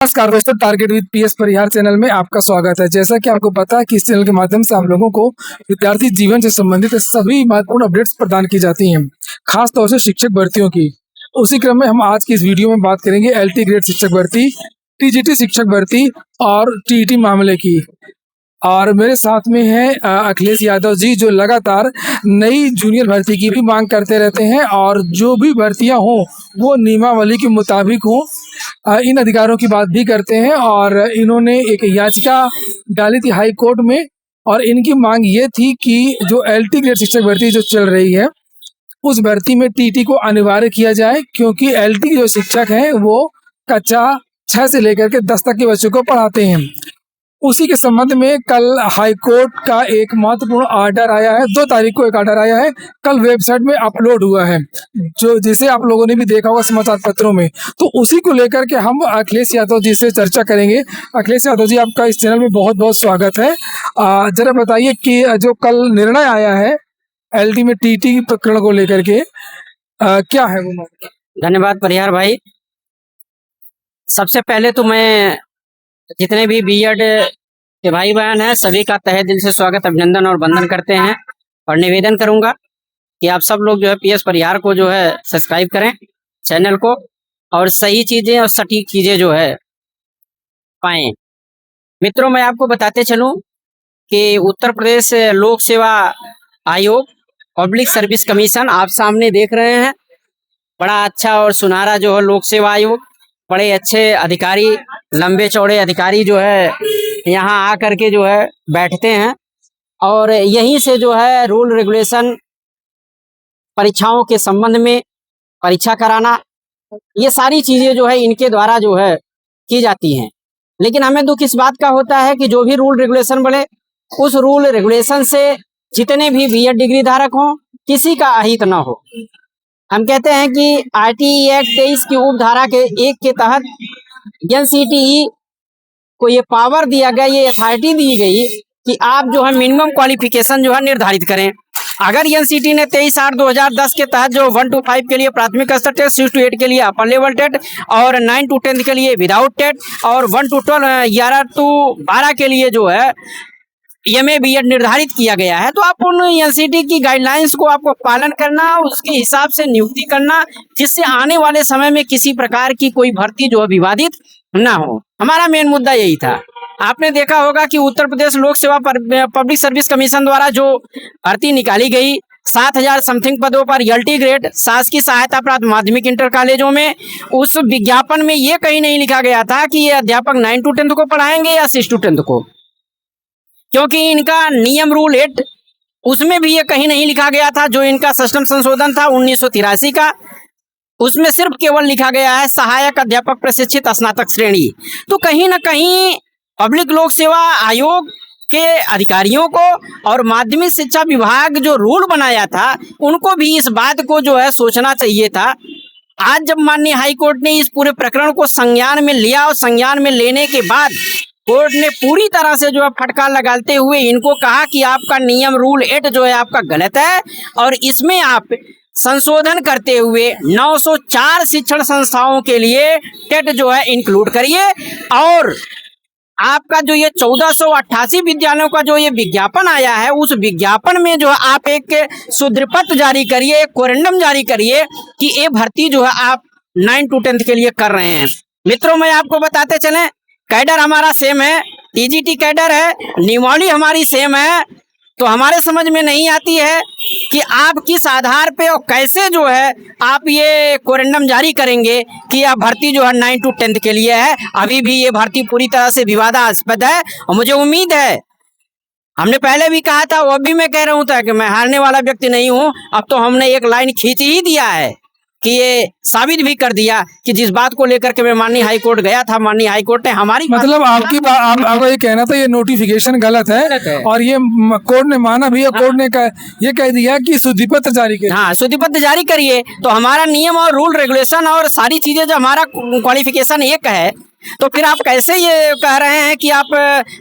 नमस्कार दोस्तों, target with PS Parihar channel में आपका स्वागत है। जैसा कि आपको पता है कि इस चैनल के माध्यम से आप लोगों को विद्यार्थी जीवन से संबंधित सभी महत्वपूर्ण अपडेट्स प्रदान की जाती हैं, खास तौर से शिक्षक भर्तियों की। उसी क्रम में हम आज की इस वीडियो में बात करेंगे एलटी ग्रेड शिक्षक भर्ती, टीजीटी शिक्षक भर्ती और टीईटी मामले की। और मेरे साथ में है अखिलेश यादव जी, जो लगातार नई जूनियर भर्ती की भी मांग करते रहते हैं और जो भी भर्तियां हों वो नियमावली के मुताबिक हों, इन अधिकारों की बात भी करते हैं। और इन्होंने एक याचिका डाली थी हाई कोर्ट में और इनकी मांग ये थी कि जो एलटी ग्रेड शिक्षक भर्ती जो चल रही है उस भर्ती में टीटी को अनिवार्य किया जाए, क्योंकि एलटी जो शिक्षक हैं वो कक्षा 6 से लेकर के 10 तक के बच्चों को पढ़ाते हैं। उसी के संबंध में कल हाई कोर्ट का एक महत्वपूर्ण ऑर्डर आया है। 2 तारीख को एक ऑर्डर आया है, कल वेबसाइट में अपलोड हुआ है, जो जिसे आप लोगों ने भी देखा होगा समाचार पत्रों में। तो उसी को लेकर के हम अखिलेश यादव जी से चर्चा करेंगे। अखिलेश यादव जी, आपका इस चैनल में बहुत बहुत स्वागत है। जरा बताइए कि जो कल निर्णय आया है एलटी में टीटी प्रकरण को लेकर के, क्या है वो? धन्यवाद परिहार भाई। सबसे पहले तो मैं जितने भी बीएड के भाई बहन हैं सभी का तहे दिल से स्वागत, अभिनंदन और वंदन करते हैं। और निवेदन करूंगा कि आप सब लोग जो है पीएस परिहार को जो है सब्सक्राइब करें चैनल को, और सही चीजें और सटीक चीजें जो है पाएं। मित्रों, मैं आपको बताते चलूं कि उत्तर प्रदेश लोक सेवा आयोग पब्लिक सर्विस कमीशन आप सामने देख रहे हैं। बड़ा अच्छा और सुनहरा जो है लोक सेवा आयोग, बड़े अच्छे अधिकारी, लंबे चौड़े अधिकारी जो है यहाँ आकर के जो है बैठते हैं और यहीं से जो है रूल रेगुलेशन, परीक्षाओं के संबंध में परीक्षा कराना, ये सारी चीजें जो है इनके द्वारा जो है की जाती हैं। लेकिन हमें दुख इस बात का होता है कि जो भी रूल रेगुलेशन बने उस रूल रेगुलेशन से जितने भी बीएड डिग्री धारक हों किसी का अहित ना हो। हम कहते हैं कि आरटीई एक्ट 23 की उपधारा के 1 के तहत एनसीटीई को ये पावर दिया गया, ये अथॉरिटी दी गई कि आप जो है मिनिमम क्वालिफिकेशन जो है निर्धारित करें। अगर एनसीटी ने 23/8/2010 के तहत जो 1 to 5 के लिए प्राथमिक स्तर टेट, 6 to 8 के लिए अपर लेवल टेट और 9 to 10 के लिए विदाउट टेट और 1 to 11 to 12 के लिए जो है एमए बीएड निर्धारित किया गया है, तो आप उन एनसीटी की गाइडलाइंस को आपको पालन करना, उसके हिसाब से नियुक्ति करना, जिससे आने वाले समय में किसी प्रकार की कोई भर्ती जो है विवादित ना हो। हमारा मेन मुद्दा यही था। आपने देखा होगा कि उत्तर प्रदेश लोक सेवा पब्लिक सर्विस कमीशन द्वारा जो भर्ती निकाली गई 7,000 समथिंग पदों पर एलटी ग्रेड शासकीय सहायता प्राप्त माध्यमिक इंटर कॉलेजों में, उस विज्ञापन में ये कहीं नहीं लिखा गया था कि ये अध्यापक 9 to 10 को पढ़ाएंगे या 6 to 10 को, क्योंकि इनका नियम रूल 8 उसमें भी ये कहीं नहीं लिखा गया था। जो इनका सिस्टम संशोधन था 1983 का, उसमें सिर्फ केवल लिखा गया है सहायक अध्यापक प्रशिक्षित स्नातक श्रेणी। तो कहीं ना कहीं पब्लिक लोक सेवा आयोग के अधिकारियों को और माध्यमिक शिक्षा विभाग जो रूल बनाया था उनको भी इस बात को जो है सोचना चाहिए था। आज जब माननीय हाई कोर्ट ने इस पूरे प्रकरण को संज्ञान में लिया और संज्ञान में लेने के बाद कोर्ट ने पूरी तरह से जो है फटकार लगाते हुए इनको कहा कि आपका नियम रूल 8 जो है आपका गलत है और इसमें आप संशोधन करते हुए 904 शिक्षण संस्थाओं के लिए टेट जो है इंक्लूड करिए, और आपका जो ये 1488 विद्यालयों का जो ये विज्ञापन आया है उस विज्ञापन में जो है आप एक सुदृपत्र जारी करिए, एक कोरेंडम जारी करिए कि ये भर्ती जो है आप 9 to 10 के लिए कर रहे हैं। मित्रों, मैं आपको बताते चलें, कैडर हमारा सेम है, टीजीटी कैडर है, नियमावली हमारी सेम है, तो हमारे समझ में नहीं आती है कि आप किस आधार पे और कैसे जो है आप ये कोरेंडम जारी करेंगे कि यह भर्ती जो है 9 to 10 के लिए है। अभी भी ये भर्ती पूरी तरह से विवादास्पद है और मुझे उम्मीद है, हमने पहले भी कहा था, वो भी मैं कह रहा हूँ था कि मैं हारने वाला व्यक्ति नहीं हूँ। अब तो हमने एक लाइन खींच ही दिया है कि ये साबित भी कर दिया कि जिस बात को लेकर के मैं माननीय हाई कोर्ट गया था, माननीय हाई कोर्ट ने हमारी मतलब आपको ये कहना था ये नोटिफिकेशन गलत है और ये कोर्ट ने माना भी है। कोर्ट ने ये कह दिया कि शुद्धिपत्र जारी करिए। हाँ, शुद्धिपत्र जारी करिए। तो हमारा नियम और रूल रेगुलेशन और सारी चीजें जो हमारा क्वालिफिकेशन एक है, तो फिर आप कैसे ये कह रहे हैं कि आप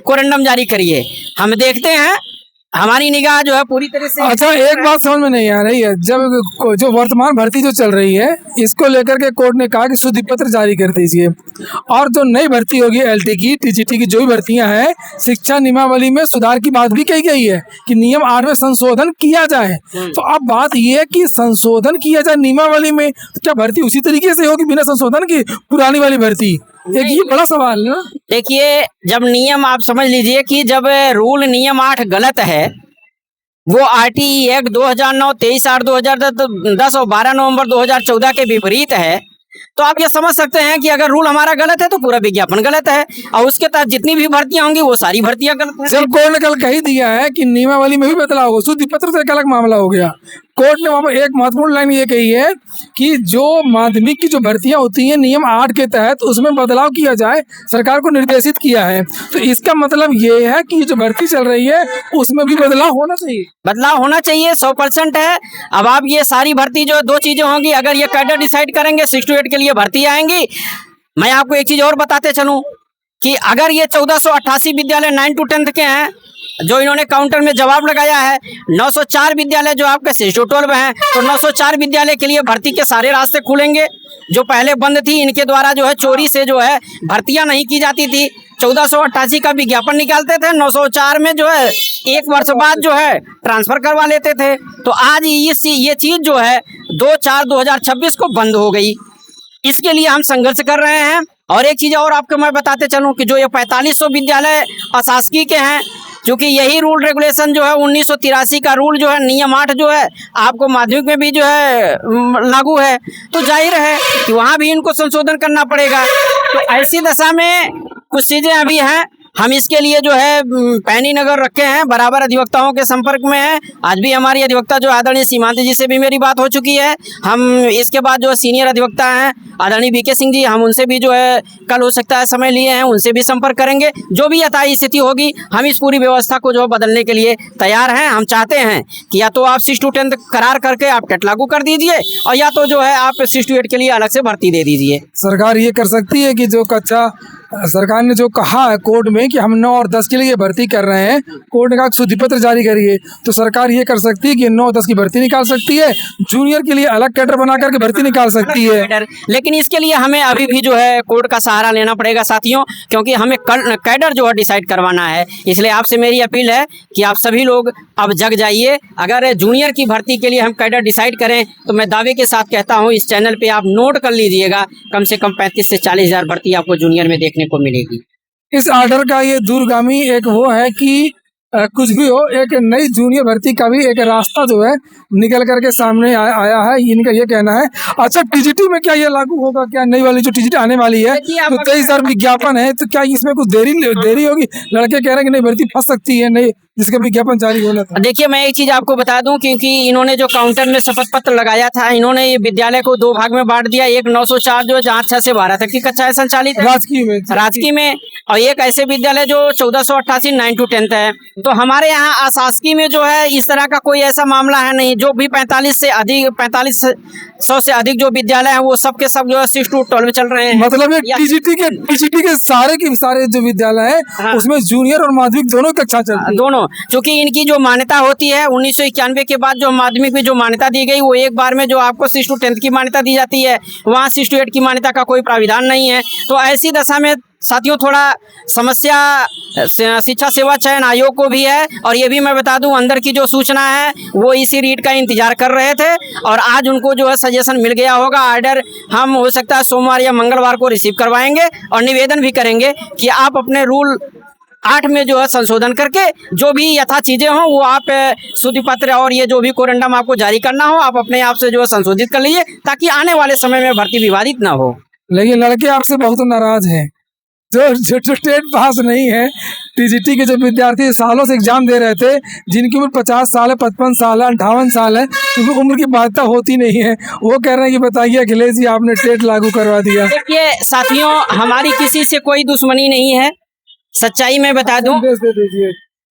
कोरेंडम जारी करिए? हम देखते हैं हमारी निगाह जो है पूरी तरह से। अच्छा, एक बात समझ में नहीं आ रही है, जब जो वर्तमान भर्ती जो चल रही है इसको लेकर के कोर्ट ने कहा कि शुद्धि पत्र जारी कर दीजिए, और जो नई भर्ती होगी एलटी की, टीजीटी की जो भी भर्तियां हैं, शिक्षा नियमावली में सुधार की बात भी कही गई है कि नियम 8 में संशोधन किया जाए। तो अब बात ये है कि संशोधन किया जाए नियमावली में, तो क्या भर्ती उसी तरीके से होगी बिना संशोधन की, पुरानी वाली भर्ती? एक ये बड़ा सवाल है ना। देखिए, जब नियम आप समझ लीजिए कि जब रूल नियम 8 गलत है, वो आरटीई एक्ट 2009, 23/8/2010 और 12 नवंबर 2014 के विपरीत है, तो आप ये समझ सकते हैं कि अगर रूल हमारा गलत है तो पूरा विज्ञापन गलत है, और उसके तहत जितनी भी भर्तियां होंगी वो सारी भर्तियां गलत हैं। जब कोर्ट ने कल कही दिया है कि नियमावली में भी बदलाव होगा, शुद्धि पत्र से एक अलग मामला हो गया। कोर्ट ने वहाँ पर एक महत्वपूर्ण लाइन ये कही है कि जो माध्यमिक की जो भर्तियां होती हैं नियम 8 के तहत उसमें बदलाव किया जाए, सरकार को निर्देशित किया है। तो इसका मतलब ये है कि जो भर्ती चल रही है उसमें भी बदलाव होना चाहिए। बदलाव होना चाहिए, 100% है। अब आप ये सारी भर्ती जो 2 चीजें होंगी, अगर ये कैडर डिसाइड करेंगे 6 to 8 के लिए भर्ती आएंगी। मैं आपको एक चीज और बताते चलूं कि अगर ये 1488 विद्यालय 9 to 10 के हैं, जो इन्होंने काउंटर में जवाब लगाया है, 904 विद्यालय जो आपके 6 to 12 हैं, तो 904 विद्यालय के लिए भर्ती के सारे रास्ते खुलेंगे। जो पहले बंद थी, इनके द्वारा जो है चोरी से जो है भर्तियां नहीं की जाती थी। 1488 का विज्ञापन निकालते थे, 904 में जो है 1 वर्ष बाद जो है ट्रांसफर करवा लेते थे। तो आज ये चीज जो है 2/4/2026 को बंद हो गई। इसके लिए हम संघर्ष कर रहे हैं। और एक चीज और आपको मैं बताते चलूं कि जो ये 4500 विद्यालय अशासकीय के हैं, क्योंकि यही रूल रेगुलेशन जो है 1983 का रूल जो है नियम 8 जो है आपको माध्यमिक में भी जो है लागू है, तो जाहिर है कि वहाँ भी इनको संशोधन करना पड़ेगा। तो ऐसी दशा में कुछ चीजें अभी हैं, हम इसके लिए जो है पैनी नगर रखे हैं, बराबर अधिवक्ताओं के संपर्क में हैं। आज भी हमारी अधिवक्ता जो आदरणीय सीमांत जी से भी मेरी बात हो चुकी है। हम इसके बाद जो सीनियर अधिवक्ता हैं आदरणीय बीके सिंह जी, हम उनसे भी जो है कल हो सकता है समय लिए हैं, उनसे भी संपर्क करेंगे। जो भी यथाही स्थिति होगी हम इस पूरी व्यवस्था को जो बदलने के लिए तैयार हैं। हम चाहते हैं कि या तो आप 6 to 10 करार करके आप टेट लागू कर दीजिए, और या तो जो है आप 6 to 8 के लिए अलग से भर्ती दे दीजिए। सरकार ये कर सकती है कि जो कक्षा सरकार ने जो कहा है कोर्ट में कि हम 9 और 10 के लिए भर्ती कर रहे हैं, कोर्ट ने कहा शुद्धि पत्र जारी करिए, तो सरकार ये कर सकती है कि 9 और 10 की भर्ती निकाल सकती है, जूनियर के लिए अलग कैडर बना करके भर्ती निकाल सकती है। लेकिन इसके लिए हमें अभी भी जो है कोर्ट का सहारा लेना पड़ेगा साथियों, क्योंकि हमें कैडर जो है डिसाइड करवाना है। इसलिए आपसे मेरी अपील है कि आप सभी लोग अब जग जाइए। अगर जूनियर की भर्ती के लिए हम कैडर डिसाइड करें तो मैं दावे के साथ कहता हूँ, इस चैनल पे आप नोट कर लीजिएगा, कम से कम 35 से 40 हज़ार भर्ती आपको जूनियर में देखने को मिलेगी। इस आर्डर का ये दूरगामी एक वो है कि कुछ भी हो, एक नई जूनियर भर्ती का भी एक रास्ता जो है निकल करके सामने आया है, इनका ये कहना है। अच्छा, टीजीटी में क्या ये लागू होगा? क्या नई वाली जो टीजीटी आने वाली है, तो 23,000 विज्ञापन है, तो क्या इसमें कुछ देरी होगी? लड़के कह रहे हैं कि नई भर्ती फंस सकती है, नहीं जिसका विज्ञापन जारी होना था। देखिए, मैं एक चीज आपको बता दूं, क्योंकि इन्होंने जो काउंटर में शपथ पत्र लगाया था, इन्होंने ये विद्यालय को 2 भाग में बांट दिया। एक 904 जो जहाँ 6 से 12 तक की कक्षाएं संचालित है राजकीय में, और एक ऐसे विद्यालय जो 1488 9 to 10 है। तो हमारे यहाँ अशासकीय में जो है इस तरह का कोई ऐसा मामला है नहीं। जो भी 4500 से अधिक जो विद्यालय हैं वो सब के सब जो है 6 to 12 चल रहे हैं। मतलब ये टीजीटी के सारे जो विद्यालय हैं, हाँ, उसमें जूनियर और माध्यमिक दोनों कक्षा चलती है। दोनों, क्योंकि इनकी जो मान्यता होती है 1991 के बाद जो माध्यमिक में जो मान्यता दी गई, वो एक बार में जो आपको 6 to 10 की मान्यता दी जाती है, वहाँ 6 to 8 की मान्यता का कोई प्राविधान नहीं है। तो ऐसी दशा में साथियों थोड़ा समस्या शिक्षा सेवा चयन आयोग को भी है। और ये भी मैं बता दूं, अंदर की जो सूचना है वो इसी रीट का इंतजार कर रहे थे, और आज उनको जो है सजेशन मिल गया होगा। ऑर्डर हम हो सकता है सोमवार या मंगलवार को रिसीव करवाएंगे, और निवेदन भी करेंगे कि आप अपने रूल 8 में जो है संशोधन करके जो भी यथा चीजें हों वो आप शुद्धि पत्र और ये जो भी कोरेंडम आपको जारी करना हो, आप अपने आप से जो है संशोधित कर लीजिए, ताकि आने वाले समय में भर्ती विवादित ना हो। लेकिन लड़के आपसे बहुत नाराज हैं, जो टेट पास नहीं है। टीजीटी के जो विद्यार्थी सालों से एग्जाम दे रहे थे, जिनकी उम्र 50 साल है, 55 साल है, 58 साल है, क्योंकि उम्र की बाध्यता होती नहीं है, वो कह रहे हैं कि बताइए अखिलेश जी आपने टेट लागू करवा दिया। देखिए साथियों, हमारी किसी से कोई दुश्मनी नहीं है, सच्चाई में बता दूं,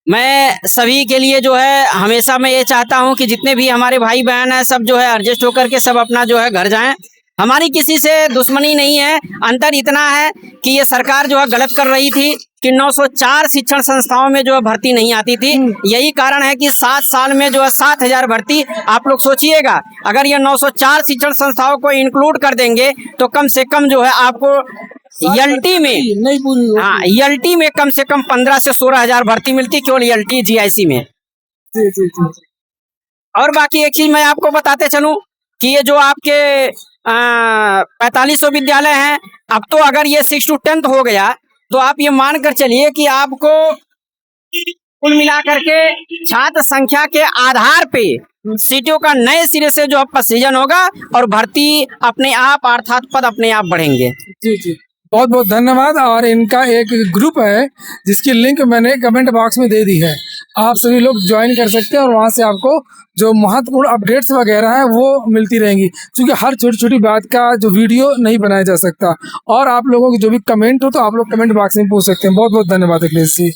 मैं सभी के लिए जो है हमेशा मैं ये चाहता हूं कि जितने भी हमारे भाई बहन हैं सब जो है एडजस्ट होकर के सब अपना जो है घर जाएं। हमारी किसी से दुश्मनी नहीं है। अंतर इतना है कि ये सरकार जो है गलत कर रही थी, कि 904 शिक्षण संस्थाओं में जो है भर्ती नहीं आती थी। यही कारण है कि 7 साल में जो है 7000 भर्ती। आप लोग सोचिएगा, अगर ये 904 शिक्षण संस्थाओं को इंक्लूड कर देंगे तो कम से कम जो है आपको एलटी में नहीं पूरी होती। हाँ एलटी में कम से कम 15 से 16 हजार भर्ती मिलती केवल एलटी जीआईसी में। जी जी जी। और बाकी एक चीज मैं आपको बताते चलूं कि ये जो आपके 4500 विद्यालय हैं, अब तो अगर ये 6 to 10th हो गया तो आप ये मान कर चलिए कि आपको कुल मिलाकर के छात्र संख्या के आधार पे सीटों का नए सिरे से जो आपका सृजन होगा और भर्ती अपने आप अर्थात पद अपने आप बढ़ेंगे। जी जी, बहुत बहुत धन्यवाद। और इनका एक ग्रुप है जिसकी लिंक मैंने कमेंट बॉक्स में दे दी है, आप सभी लोग ज्वाइन कर सकते हैं और वहाँ से आपको जो महत्वपूर्ण अपडेट्स वगैरह हैं वो मिलती रहेंगी, क्योंकि हर छोटी छोटी बात का जो वीडियो नहीं बनाया जा सकता। और आप लोगों की जो भी कमेंट हो तो आप लोग कमेंट बॉक्स में पूछ सकते हैं। बहुत बहुत धन्यवाद अखिलेश जी।